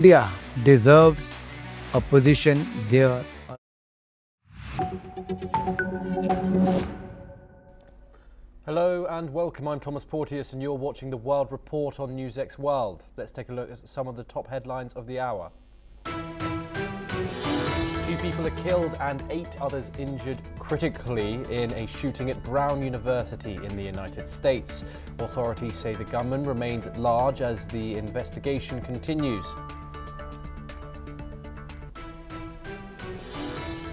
India deserves a position there. Hello and welcome, I'm Thomas Porteous and you're watching the World Report on NewsX World. Let's take a look at some of the top headlines of the hour. 2 people are killed and 8 others injured critically in a shooting at Brown University in the United States. Authorities say the gunman remains at large as the investigation continues.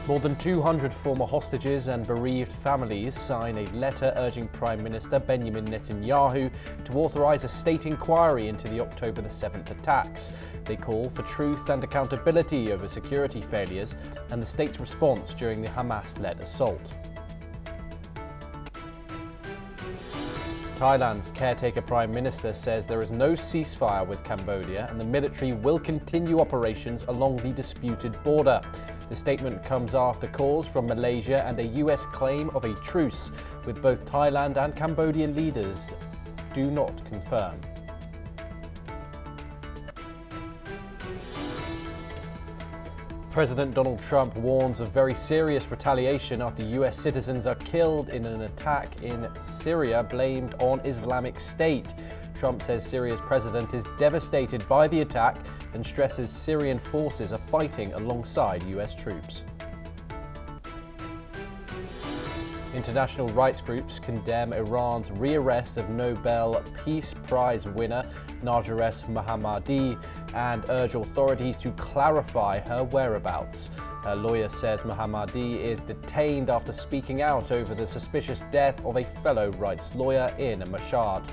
More than 200 former hostages and bereaved families sign a letter urging Prime Minister Benjamin Netanyahu to authorise a state inquiry into the October the 7th attacks. They call for truth and accountability over security failures and the state's response during the Hamas-led assault. Thailand's caretaker Prime Minister says there is no ceasefire with Cambodia and the military will continue operations along the disputed border. The statement comes after calls from Malaysia and a US claim of a truce, with both Thailand and Cambodian leaders do not confirm. President Donald Trump warns of very serious retaliation after US citizens are killed in an attack in Syria blamed on Islamic State. Trump says Syria's president is devastated by the attack and stresses Syrian forces are fighting alongside US troops. International rights groups condemn Iran's rearrest of Nobel Peace Prize winner Narges Mohammadi and urge authorities to clarify her whereabouts. Her lawyer says Mohammadi is detained after speaking out over the suspicious death of a fellow rights lawyer in Mashhad.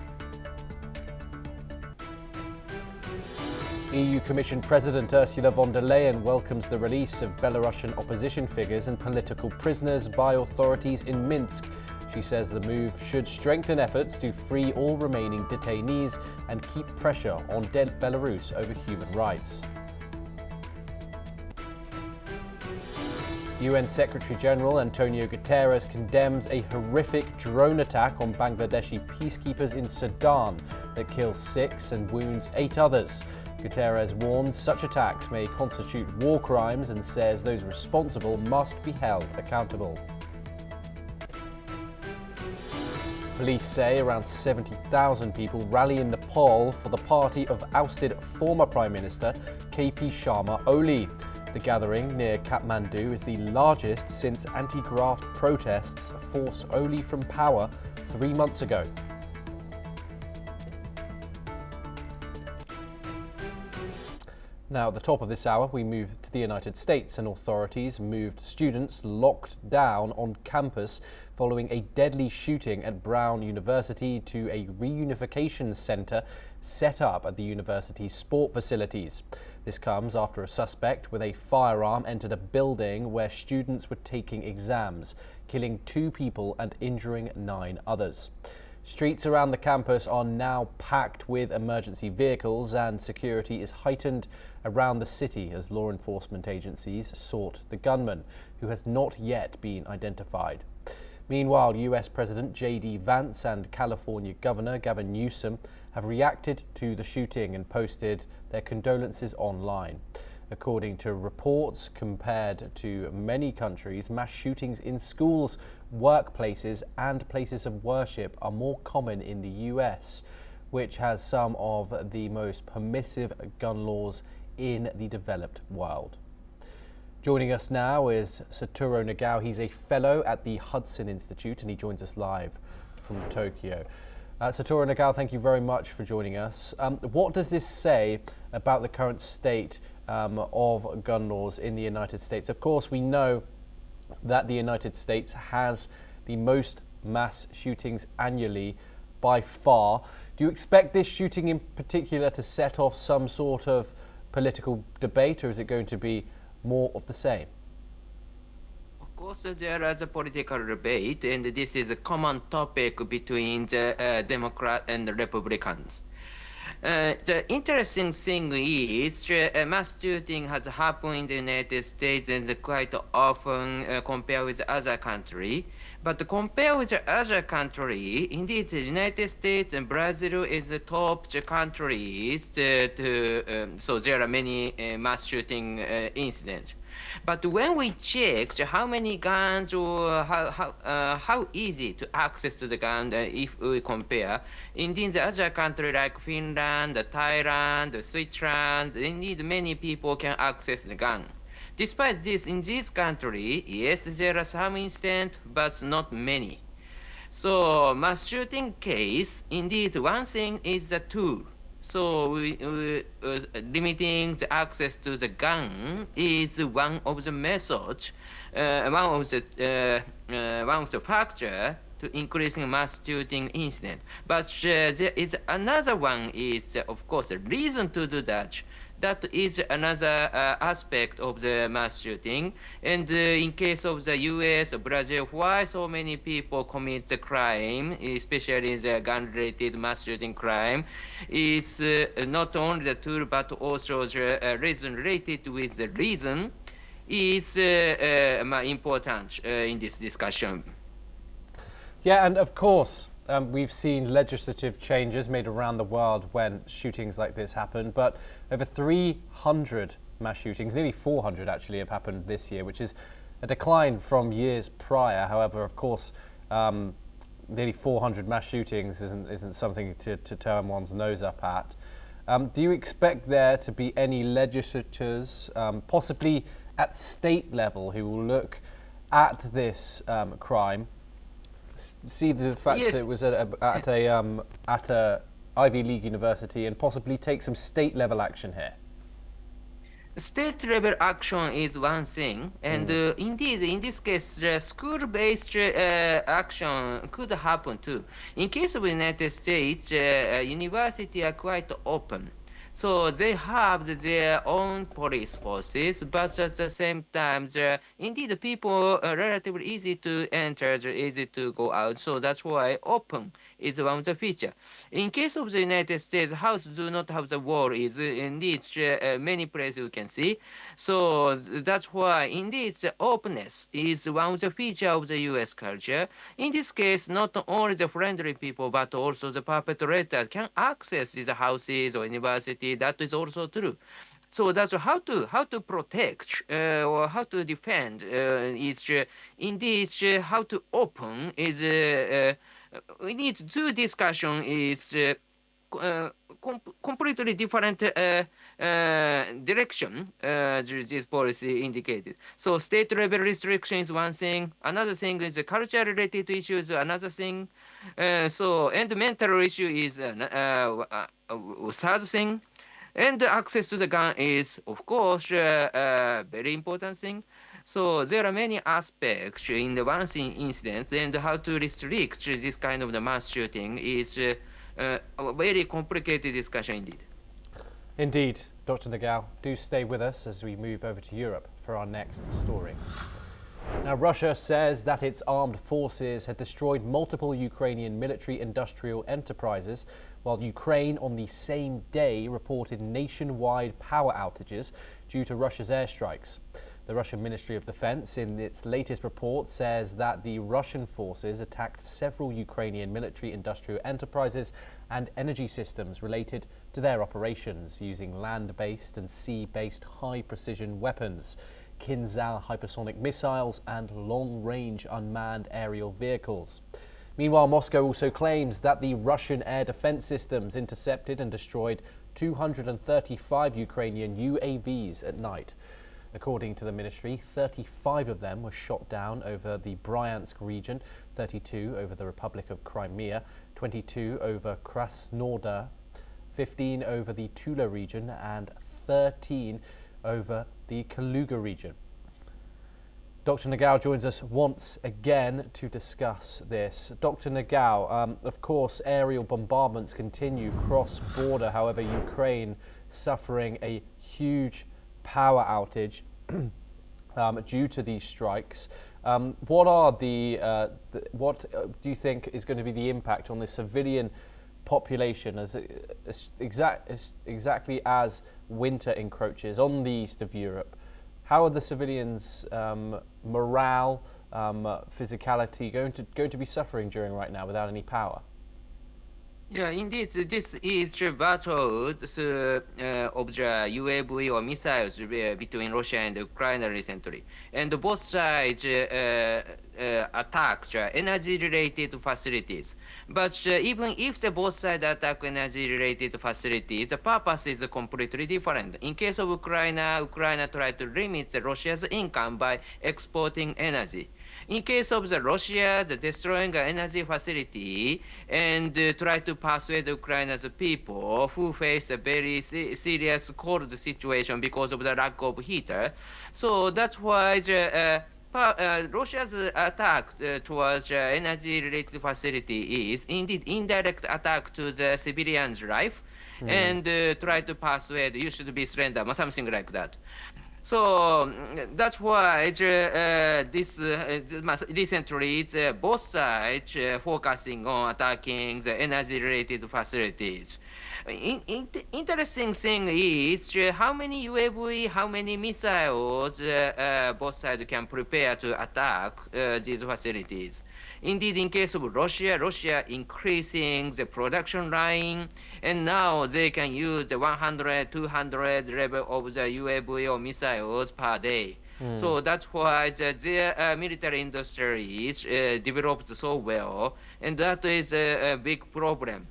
EU Commission President Ursula von der Leyen welcomes the release of Belarusian opposition figures and political prisoners by authorities in Minsk. She says the move should strengthen efforts to free all remaining detainees and keep pressure on Belarus over human rights. UN Secretary-General Antonio Guterres condemns a horrific drone attack on Bangladeshi peacekeepers in Sudan that kills 6 and wounds 8 others. Guterres warns such attacks may constitute war crimes and says those responsible must be held accountable. Police say around 70,000 people rally in Nepal for the party of ousted former Prime Minister KP Sharma Oli. The gathering near Kathmandu is the largest since anti-graft protests forced Oli from power 3 months ago. Now, at the top of this hour, we move to the United States, and authorities moved students locked down on campus following a deadly shooting at Brown University to a reunification center set up at the university's sport facilities. This comes after a suspect with a firearm entered a building where students were taking exams, killing 2 people and injuring 9 others. Streets around the campus are now packed with emergency vehicles and security is heightened around the city as law enforcement agencies sought the gunman, who has not yet been identified. Meanwhile, US President J.D. Vance and California Governor Gavin Newsom have reacted to the shooting and posted their condolences online. According to reports, compared to many countries, mass shootings in schools, workplaces and places of worship are more common in the US, which has some of the most permissive gun laws in the developed world. Joining us now is Satoru Nagao. He's a fellow at the Hudson Institute and he joins us live from Tokyo. Satoru Nagao, thank you very much for joining us. What does this say about the current state of gun laws in the United States? Of course, we know that the United States has the most mass shootings annually by far. Do you expect this shooting in particular to set off some sort of political debate, or is it going to be more of the same? Of course, there is a political debate, and this is a common topic between the Democrats and the Republicans. The interesting thing is mass shooting has happened in the United States and quite often compared with other country. But compared with other country, indeed, the United States and Brazil is the top countries so there are many mass shooting incidents. But when we check how many guns or how easy to access to the gun if we compare, indeed the other country like Finland, Thailand, Switzerland, indeed many people can access the gun. Despite this, in this country, yes, there are some incidents, but not many. So mass shooting case, indeed, one thing is the tool. So limiting the access to the gun is one of the methods, one of the factor to increasing mass shooting incident. But there is another one is, of course, a reason to do that. That is another aspect of the mass shooting. And in case of the US or Brazil, why so many people commit the crime, especially the gun-related mass shooting crime, it's not only the tool but also the reason related with the reason is important in this discussion. Yeah, and of course, we've seen legislative changes made around the world when shootings like this happen, but over 300 mass shootings, nearly 400 actually, have happened this year, which is a decline from years prior. However, of course, nearly 400 mass shootings isn't something to turn one's nose up at. Do you expect there to be any legislatures, possibly at state level, who will look at this crime, see the fact Yes. that it was at a Ivy League university, and possibly take some state level action here? State level action is one thing, and indeed, in this case, school-based action could happen too. In case of the United States, universities are quite open. So they have their own police forces, but at the same time, indeed people are relatively easy to enter, easy to go out. So that's why open is one of the feature. In case of the United States, house do not have the wall. Is indeed many places you can see. So that's why indeed the openness is one of the feature of the U.S. culture. In this case, not only the friendly people, but also the perpetrator can access these houses or university. That is also true. So that's how to protect or how to defend is indeed how to open is we need two discussion is completely different direction this policy indicated. So state level restriction is one thing. Another thing is the culture related issues. Another thing. And mental issue is third thing. And access to the gun is, of course, a very important thing. So there are many aspects in the one incident, and how to restrict this kind of the mass shooting is a very complicated discussion indeed. Indeed, Dr. Nagao, do stay with us as we move over to Europe for our next story. Now, Russia says that its armed forces had destroyed multiple Ukrainian military-industrial enterprises, while Ukraine on the same day reported nationwide power outages due to Russia's airstrikes. The Russian Ministry of Defense, in its latest report, says that the Russian forces attacked several Ukrainian military-industrial enterprises and energy systems related to their operations, using land-based and sea-based high-precision weapons, Kinzhal hypersonic missiles and long-range unmanned aerial vehicles. Meanwhile, Moscow also claims that the Russian air defense systems intercepted and destroyed 235 Ukrainian UAVs at night. According to the ministry, 35 of them were shot down over the Bryansk region, 32 over the Republic of Crimea, 22 over Krasnodar, 15 over the Tula region, and 13 over the Kaluga region. Dr. Nagao joins us once again to discuss this. Dr. Nagao, of course, aerial bombardments continue cross-border. However, Ukraine suffering a huge power outage due to these strikes. What do you think is going to be the impact on the civilian population exactly as winter encroaches on the east of Europe. How are the civilians' morale, physicality going to be suffering during right now without any power? Yeah, indeed, this is the battle of the UAV or missiles between Russia and Ukraine recently. And both sides attack energy-related facilities. But even if the both sides attack energy-related facilities, the purpose is completely different. In case of Ukraine, Ukraine tried to limit Russia's income by exporting energy. In case of the Russia, the destroying energy facility and try to persuade Ukraine's people who face a very serious cold situation because of the lack of heater. So that's why Russia's attack towards energy-related facility is indeed indirect attack to the civilian's life and try to persuade you should be surrender, something like that. So that's why recently both sides focusing on attacking the energy-related facilities. Interesting thing is how many UAV, how many missiles both sides can prepare to attack these facilities. Indeed, in case of Russia increasing the production line, and now they can use the 100, 200 level of the UAV or missiles per day. So that's why their military industry is developed so well, and that is a big problem.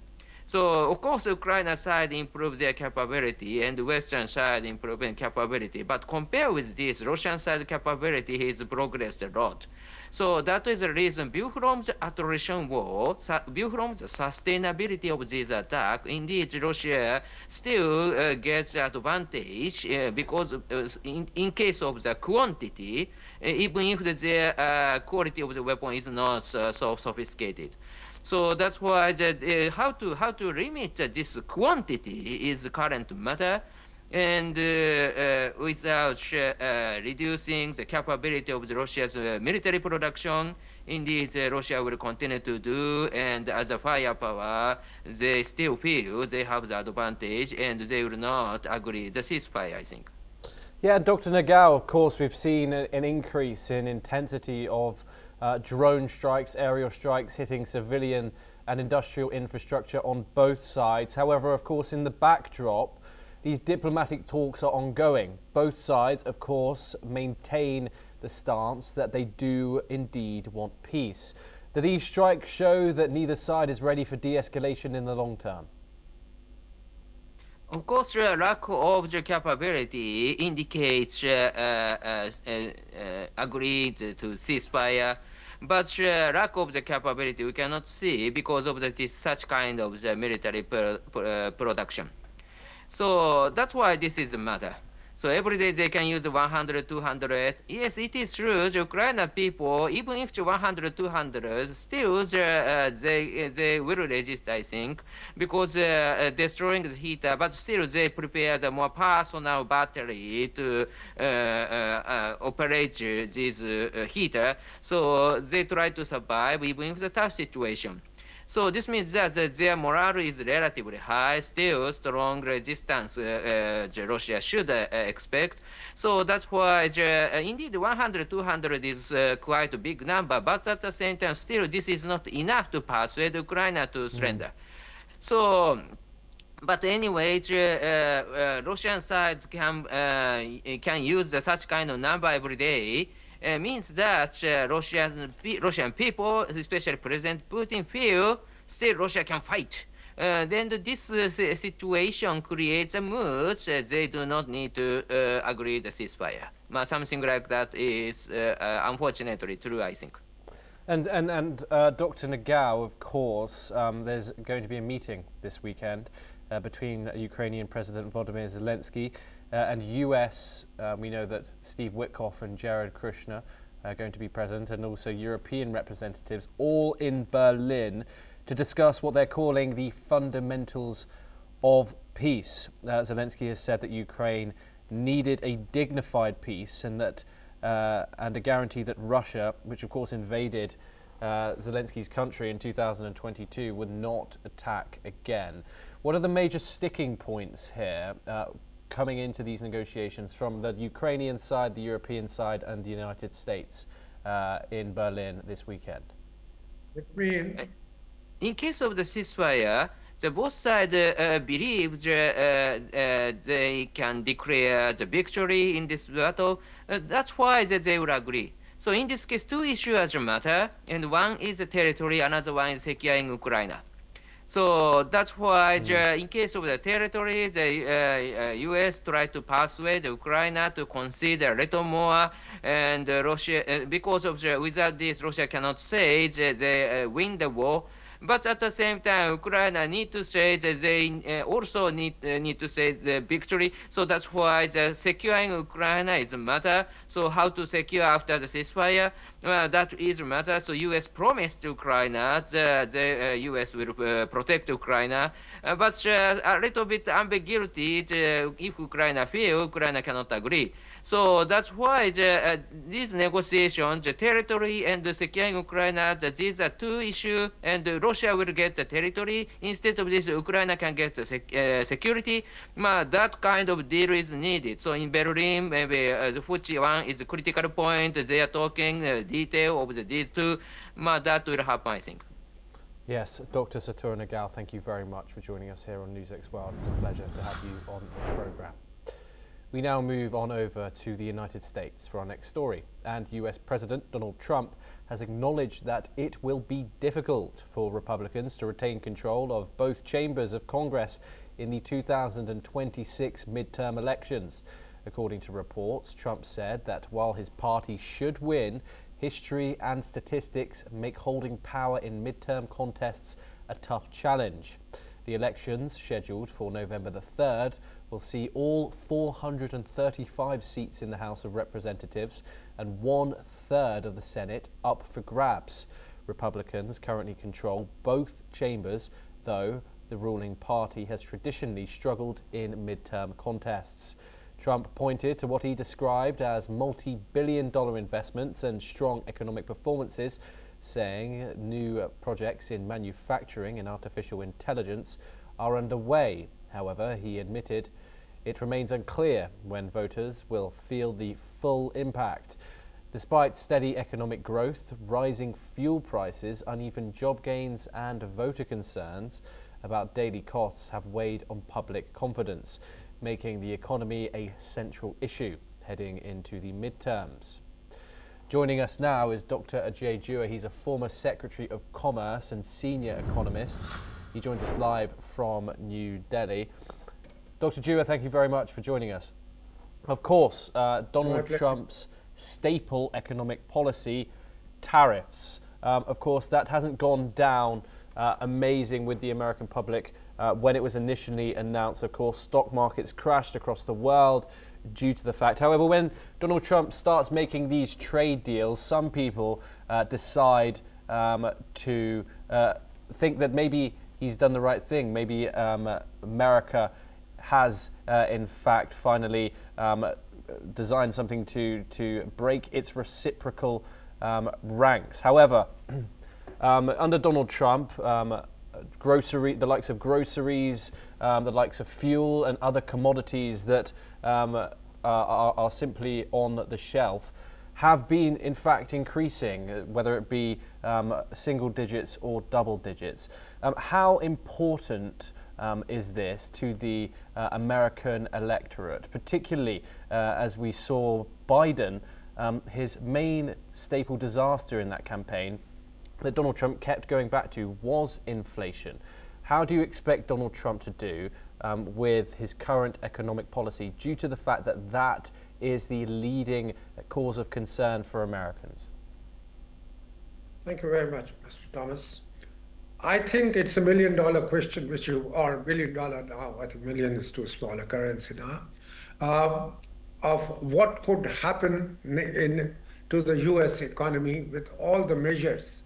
So of course, Ukraine side improve their capability and Western side improving capability. But compared with this, Russian side capability has progressed a lot. So that is the reason, view from the attrition war, view from the sustainability of this attack, indeed Russia still gets advantage because in case of the quantity, even if the quality of the weapon is not so sophisticated. So that's why how to limit this quantity is the current matter, and without reducing the capability of the Russia's military production, indeed Russia will continue to do, and as a firepower, they still feel they have the advantage, and they will not agree the ceasefire, I think. Yeah, Dr. Nagao, of course, we've seen an increase in intensity of drone strikes, aerial strikes hitting civilian and industrial infrastructure on both sides. However, of course, in the backdrop, these diplomatic talks are ongoing. Both sides, of course, maintain the stance that they do indeed want peace. Do these strikes show that neither side is ready for de-escalation in the long term? Of course, lack of the capability indicates agreed to ceasefire, but lack of the capability we cannot see because of such kind of the military production. So that's why this is a matter. So every day they can use 100, 200. Yes, it is true. The Ukrainian people, even if the 100, 200, still they will resist, I think, because destroying the heater. But still, they prepare the more personal battery to operate this heater. So they try to survive even if the tough situation. So this means that their morale is relatively high, still strong resistance Russia should expect. So that's why indeed 100, 200 is quite a big number, but at the same time still this is not enough to persuade Ukraine to surrender. So but anyway, Russian side can use such kind of number every day. Means that Russian people, especially President Putin, feel still Russia can fight. Then this situation creates a mood they do not need to agree the ceasefire. Something like that is unfortunately true, I think. And Dr. Nagao, of course, there's going to be a meeting this weekend between Ukrainian President Volodymyr Zelensky and US. We know that Steve Witkoff and Jared Kushner are going to be present, and also European representatives, all in Berlin, to discuss what they're calling the fundamentals of peace. Zelensky has said that Ukraine needed a dignified peace, and that and a guarantee that Russia, which of course invaded Zelensky's country in 2022 would not attack again. What are the major sticking points here coming into these negotiations from the Ukrainian side, the European side, and the United States in Berlin this weekend? In case of the ceasefire, the both sides believe they can declare the victory in this battle. That's why they will agree. So in this case, two issues matter, and one is the territory, another one is securing Ukraine. So that's why in case of the territory, the U.S. tried to persuade Ukraine to consider a little more, and Russia, because of without this, Russia cannot say they win the war. But at the same time, Ukraine need to say that they also need to say the victory. So that's why the securing Ukraine is a matter. So how to secure after the ceasefire, that is a matter. So U.S. promised Ukraine the U.S. will protect Ukraine. But a little bit ambiguity if Ukraine fail, Ukraine cannot agree. So that's why these negotiations, the territory and the securing Ukraine, these are two issues, and Russia will get the territory. Instead of this, Ukraine can get the security. That kind of deal is needed. So in Berlin, maybe which one is a critical point, they are talking detail of these two. That will happen, I think. Yes, Dr. Satoru Nagal, thank you very much for joining us here on NewsX World. It's a pleasure to have you on the programme. We now move on over to the United States for our next story. And US President Donald Trump has acknowledged that it will be difficult for Republicans to retain control of both chambers of Congress in the 2026 midterm elections. According to reports, Trump said that while his party should win, history and statistics make holding power in midterm contests a tough challenge. The elections, scheduled for November the 3rd, will see all 435 seats in the House of Representatives and 1/3 of the Senate up for grabs. Republicans currently control both chambers, though the ruling party has traditionally struggled in midterm contests. Trump pointed to what he described as multi-billion-dollar investments and strong economic performances, saying new projects in manufacturing and artificial intelligence are underway. However, he admitted it remains unclear when voters will feel the full impact. Despite steady economic growth, rising fuel prices, uneven job gains, and voter concerns about daily costs have weighed on public confidence, making the economy a central issue heading into the midterms. Joining us now is Dr. Ajay Jua. He's a former Secretary of Commerce and senior economist. He joins us live from New Delhi. Dr. Jua, thank you very much for joining us. Of course, Donald Trump's staple economic policy, tariffs. Of course, that hasn't gone down amazing with the American public when it was initially announced. Of course, stock markets crashed across the world due to the fact. However, when Donald Trump starts making these trade deals, some people decide to think that maybe he's done the right thing. Maybe America has, in fact, finally designed something to break its reciprocal ranks. However, under Donald Trump, the likes of groceries, the likes of fuel and other commodities that are simply on the shelf have been, in fact, increasing, whether it be single digits or double digits. How important is this to the American electorate, particularly as we saw Biden, his main staple disaster in that campaign that Donald Trump kept going back to was inflation. How do you expect Donald Trump to do with his current economic policy due to the fact that that is the leading cause of concern for Americans? Thank you very much, Mr. Thomas. I think it's $1 million question, or $1 billion now. I think million is too small a currency now, of what could happen to the U.S. economy with all the measures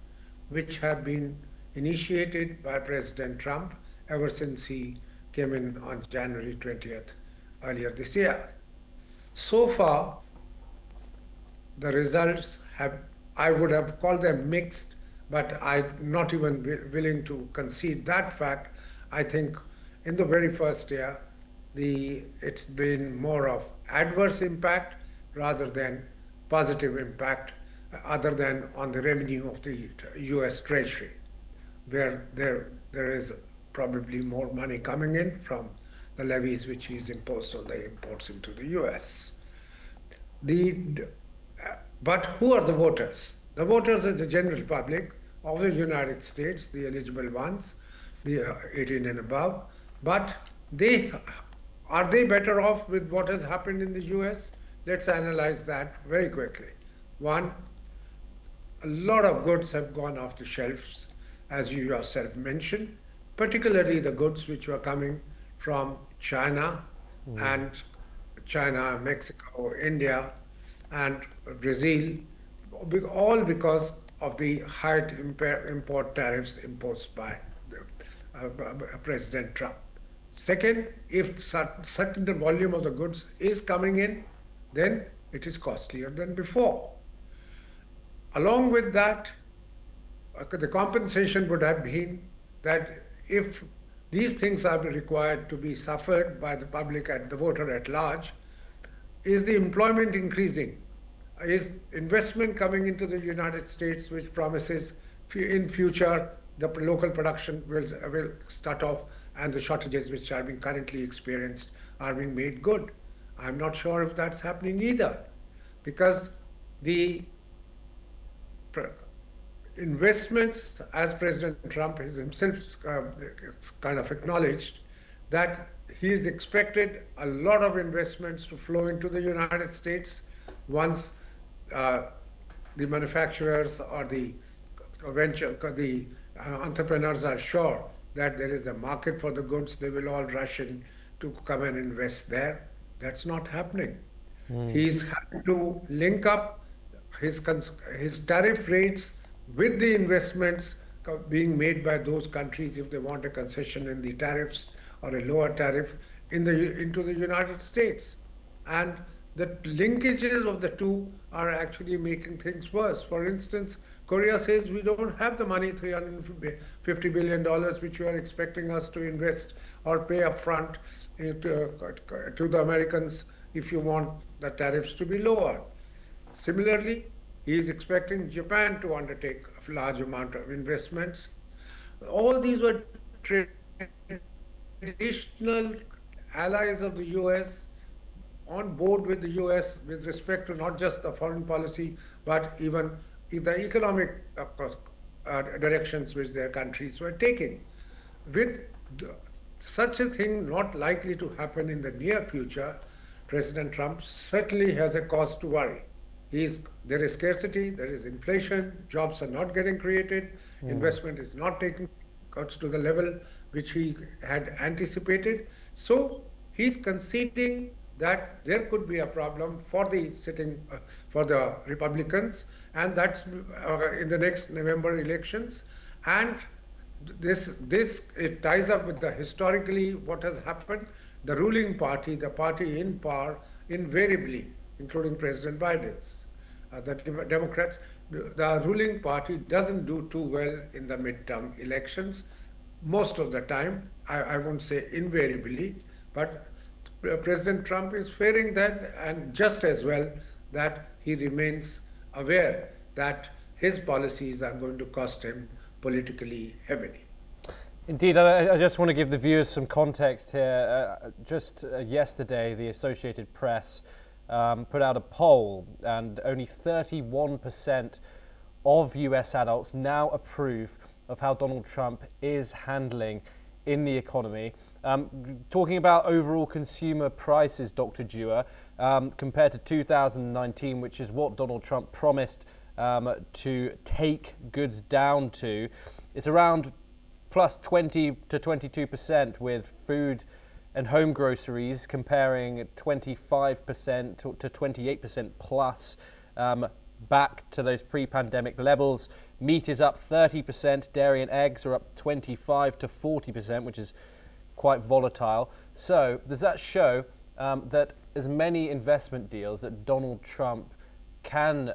which have been initiated by President Trump ever since he came in on January 20th earlier this year. So far, the results have, I would have called them mixed, but I'm not even willing to concede that fact. I think in the very first year, it's been more of adverse impact rather than positive impact, other than on the revenue of the US Treasury, where there is probably more money coming in from the levies which he's imposed on the imports into the US. But who are the voters? The voters are the general public of the United States, the eligible ones, the 18 and above. But are they better off with what has happened in the US? Let's analyze that very quickly. One, a lot of goods have gone off the shelves, as you yourself mentioned, particularly the goods which were coming from China and China, Mexico, India, and Brazil, all because of the high import tariffs imposed by President Trump. Second, if certain volume of the goods is coming in, then it is costlier than before. Along with that, the compensation would have been that if these things are required to be suffered by the public and the voter at large, is the employment increasing? Is investment coming into the United States, which promises in future the local production will start off and the shortages which are being currently experienced are being made good? I'm not sure if that's happening either, because the investments, as President Trump has himself kind of acknowledged, that he's expected a lot of investments to flow into the United States once the manufacturers or the entrepreneurs are sure that there is a market for the goods. They will all rush in to come and invest there. That's not happening. He's having to link up his tariff rates with the investments being made by those countries if they want a concession in the tariffs or a lower tariff into the United States. And the linkages of the two are actually making things worse. For instance, Korea says we don't have the money, $350 billion, which you are expecting us to invest or pay upfront to the Americans if you want the tariffs to be lower. Similarly, he is expecting Japan to undertake a large amount of investments. All these were traditional allies of the US, on board with the US with respect to not just the foreign policy, but even the economic directions which their countries were taking. With such a thing not likely to happen in the near future, President Trump certainly has a cause to worry. There is scarcity, there is inflation, jobs are not getting created, investment is not taking to the level which he had anticipated. So he's conceding that there could be a problem for the Republicans, and that's in the next November elections. And it ties up with historically what has happened. The ruling party, the party in power, invariably, including President Biden's, the Democrats, the ruling party doesn't do too well in the midterm elections most of the time. I won't say invariably, but President Trump is fearing that, and just as well that he remains aware that his policies are going to cost him politically heavily. Indeed, I just want to give the viewers some context here. Yesterday, the Associated Press put out a poll, and only 31% of US adults now approve of how Donald Trump is handling in the economy. Talking about overall consumer prices, Dr. Dewar, compared to 2019, which is what Donald Trump promised to take goods down to, it's around plus 20 to 22%, with food and home groceries comparing 25% to 28% plus back to those pre-pandemic levels. Meat is up 30%, dairy and eggs are up 25 to 40%, which is quite volatile. So does that show that as many investment deals that Donald Trump can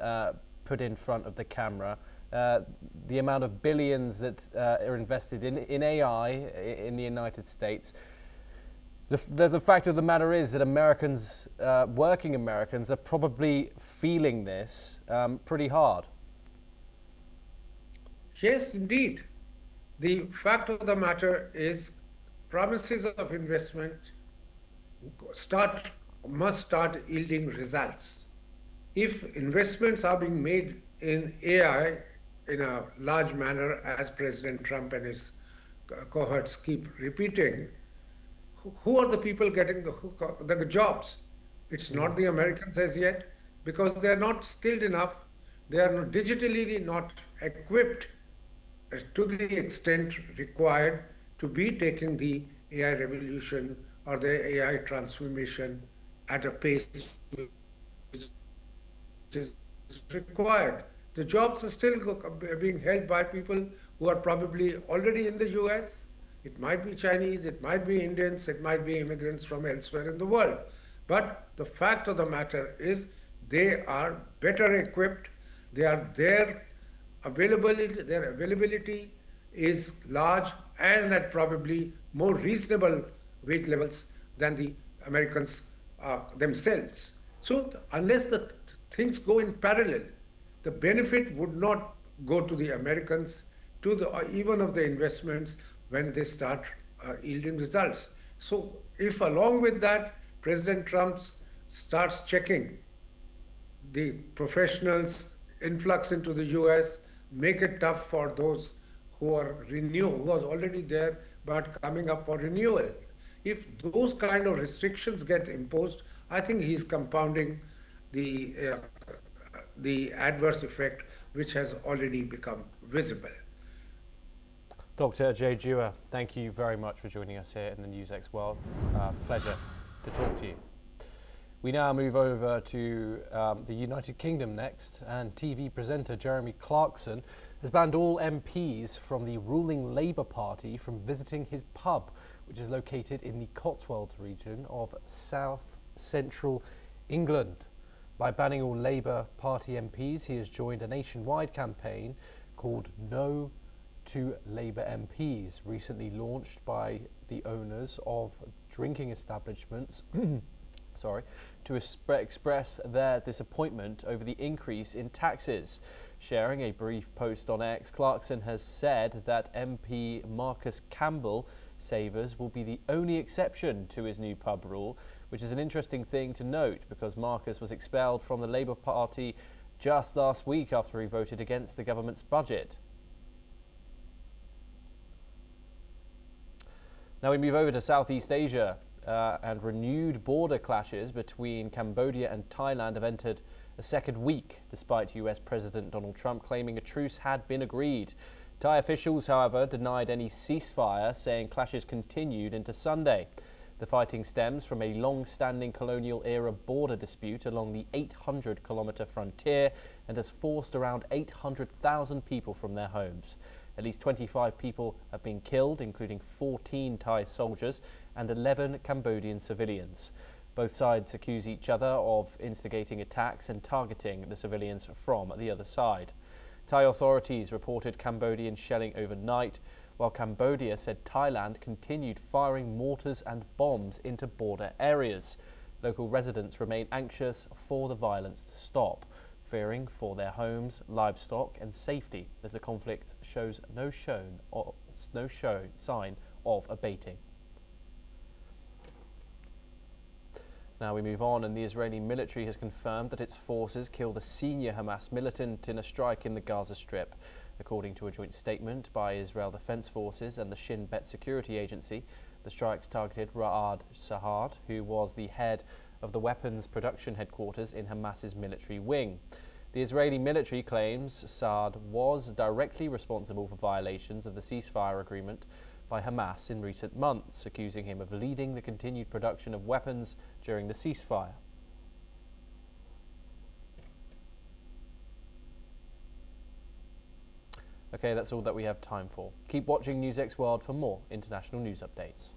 put in front of the camera, the amount of billions that are invested in AI in the United States. The fact of the matter is that Americans, working Americans, are probably feeling this pretty hard. Yes, indeed. The fact of the matter is promises of investment must start yielding results. If investments are being made in AI in a large manner, as President Trump and his cohorts keep repeating, who are the people getting the jobs? It's not the Americans as yet, because they are not skilled enough. They are not digitally not equipped to the extent required to be taking the AI revolution or the AI transformation at a pace which is required. The jobs are still being held by people who are probably already in the US. It might be Chinese, it might be Indians, it might be immigrants from elsewhere in the world. But the fact of the matter is they are better equipped, their availability is large and at probably more reasonable wage levels than the Americans themselves. So unless the things go in parallel, the benefit would not go to the Americans, to the even of the investments when they start yielding results. So if along with that, President Trump starts checking the professionals' influx into the US, make it tough for those who are who was already there but coming up for renewal. If those kind of restrictions get imposed, I think he's compounding the adverse effect which has already become visible. Dr. Ajay Jua, thank you very much for joining us here in the NewsX World. Pleasure to talk to you. We now move over to the United Kingdom next, and TV presenter Jeremy Clarkson has banned all MPs from the ruling Labour Party from visiting his pub, which is located in the Cotswolds region of south central England. By banning all Labour Party MPs, he has joined a nationwide campaign called No to Labour MPs, recently launched by the owners of drinking establishments to express their disappointment over the increase in taxes. Sharing a brief post on X, Clarkson has said that MP Marcus Campbell Savers will be the only exception to his new pub rule, which is an interesting thing to note because Marcus was expelled from the Labour Party just last week after he voted against the government's budget. Now we move over to Southeast Asia. And renewed border clashes between Cambodia and Thailand have entered a second week, despite US President Donald Trump claiming a truce had been agreed. Thai officials, however, denied any ceasefire, saying clashes continued into Sunday. The fighting stems from a long-standing colonial-era border dispute along the 800-kilometre frontier and has forced around 800,000 people from their homes. At least 25 people have been killed, including 14 Thai soldiers and 11 Cambodian civilians. Both sides accuse each other of instigating attacks and targeting the civilians from the other side. Thai authorities reported Cambodian shelling overnight, while Cambodia said Thailand continued firing mortars and bombs into border areas. Local residents remain anxious for the violence to stop, fearing for their homes, livestock and safety as the conflict shows no sign of abating. Now we move on, and the Israeli military has confirmed that its forces killed a senior Hamas militant in a strike in the Gaza Strip. According to a joint statement by Israel Defense Forces and the Shin Bet Security Agency, the strikes targeted Ra'ad Sahad, who was the head of the weapons production headquarters in Hamas's military wing. The Israeli military claims Saad was directly responsible for violations of the ceasefire agreement by Hamas in recent months, accusing him of leading the continued production of weapons during the ceasefire. Okay, that's all that we have time for. Keep watching NewsX World for more international news updates.